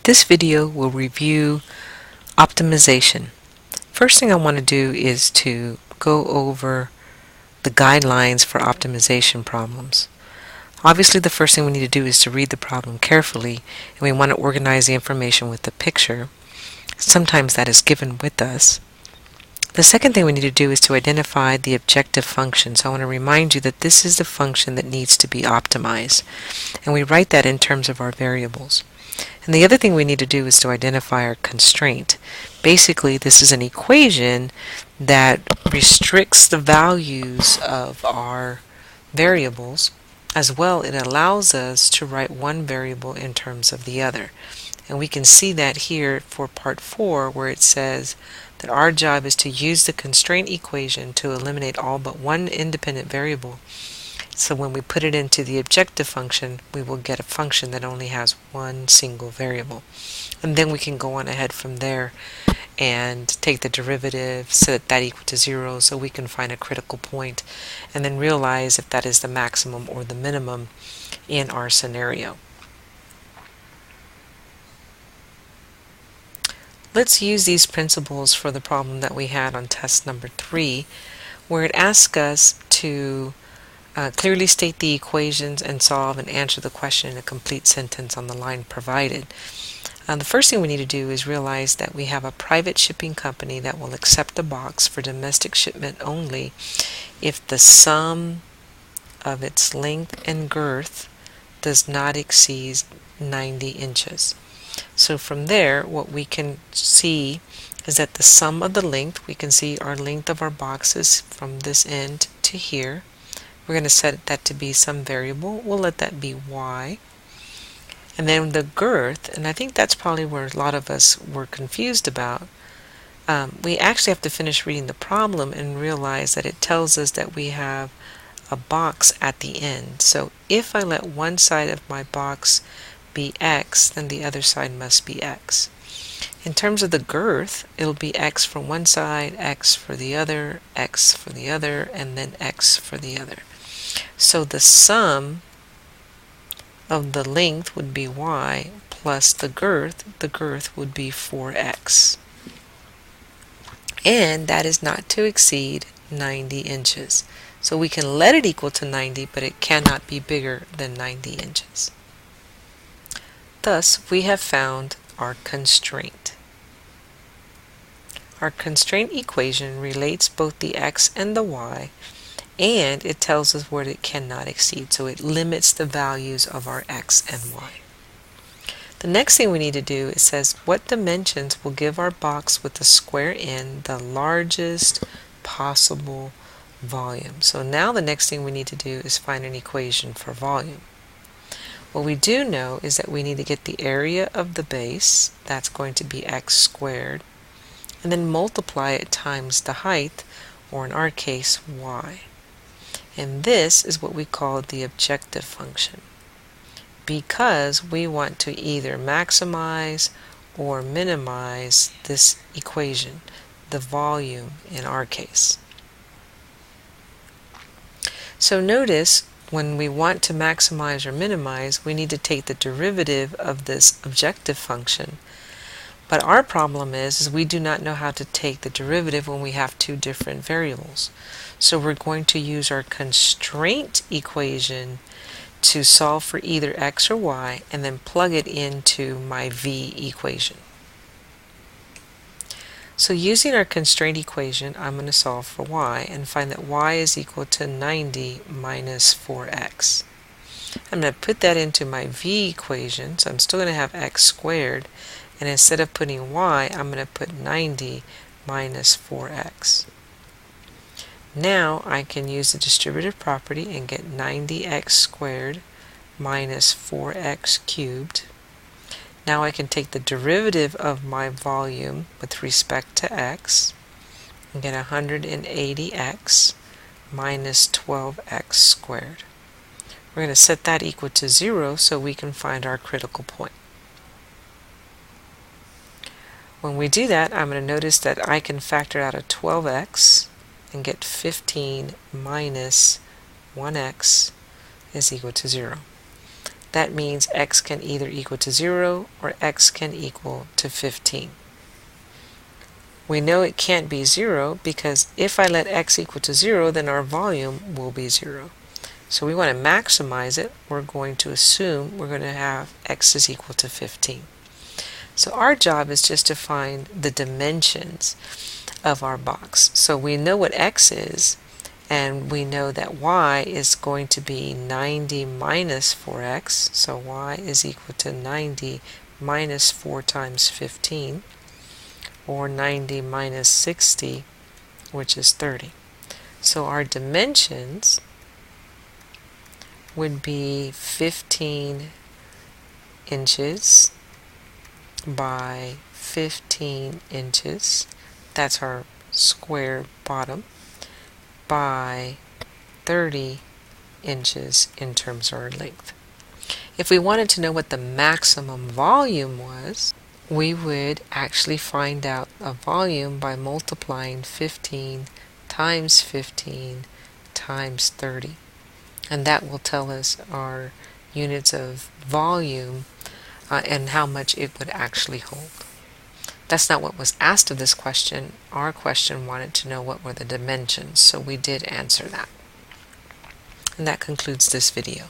This video will review optimization. First thing I want to do is to go over the guidelines for optimization problems. Obviously, the first thing we need to do is to read the problem carefully, and we want to organize the information with the picture. Sometimes that is given with us. The second thing we need to do is to identify the objective function. So I want to remind you that this is the function that needs to be optimized, and we write that in terms of our variables. And the other thing we need to do is to identify our constraint. Basically, this is an equation that restricts the values of our variables. As well, it allows us to write one variable in terms of the other. And we can see that here for part 4, where it says that our job is to use the constraint equation to eliminate all but one independent variable. So when we put it into the objective function, we will get a function that only has one single variable. And then we can go on ahead from there and take the derivative, set that equal to 0 so we can find a critical point, and then realize if that is the maximum or the minimum in our scenario. Let's use these principles for the problem that we had on test number 3, where it asks us to clearly state the equations and solve and answer the question in a complete sentence on the line provided. The first thing we need to do is realize that we have a private shipping company that will accept the box for domestic shipment only if the sum of its length and girth does not exceed 90 inches. So from there, what we can see is that the sum of the length, we can see our length of our boxes from this end to here. We're going to set that to be some variable. We'll let that be y. And then the girth, and I think that's probably where a lot of us were confused about. We actually have to finish reading the problem and realize that it tells us that we have a box at the end. So if I let one side of my box be x, then the other side must be x. In terms of the girth, it'll be x for one side, x for the other, and then x for the other. So the sum of the length would be y plus the girth would be 4x. And that is not to exceed 90 inches. So we can let it equal to 90, but it cannot be bigger than 90 inches. Thus, we have found our constraint. Our constraint equation relates both the x and the y, and it tells us what it cannot exceed, so it limits the values of our x and y. The next thing we need to do, it says what dimensions will give our box with the square end the largest possible volume. So now the next thing we need to do is find an equation for volume. What we do know is that we need to get the area of the base, that's going to be x squared, and then multiply it times the height, or in our case, y. And this is what we call the objective function, because we want to either maximize or minimize this equation, the volume in our case. So notice when we want to maximize or minimize, we need to take the derivative of this objective function. But our problem is we do not know how to take the derivative when we have two different variables. So we're going to use our constraint equation to solve for either x or y, and then plug it into my v equation. So using our constraint equation, I'm going to solve for y and find that y is equal to 90 minus 4x. I'm going to put that into my v equation, so I'm still going to have x squared, and instead of putting y, I'm going to put 90 minus 4x. Now I can use the distributive property and get 90x squared minus 4x cubed. Now I can take the derivative of my volume with respect to x and get 180x minus 12x squared. We're going to set that equal to 0 so we can find our critical point. When we do that, I'm going to notice that I can factor out a 12x and get 15 minus 1x is equal to 0. that means x can either equal to 0 or x can equal to 15. We know it can't be 0 because if I let x equal to 0, then our volume will be 0. So we want to maximize it. We're going to assume we're going to have x is equal to 15. So our job is just to find the dimensions of our box. So we know what x is, and we know that y is going to be 90 minus 4x. So y is equal to 90 minus 4 times 15, or 90 minus 60, which is 30. So our dimensions would be 15 inches by 15 inches. That's our square bottom, by 30 inches in terms of our length. If we wanted to know what the maximum volume was, we would actually find out a volume by multiplying 15 times 15 times 30. And that will tell us our units of volume and how much it would actually hold. That's not what was asked of this question. Our question wanted to know what were the dimensions, so we did answer that. And that concludes this video.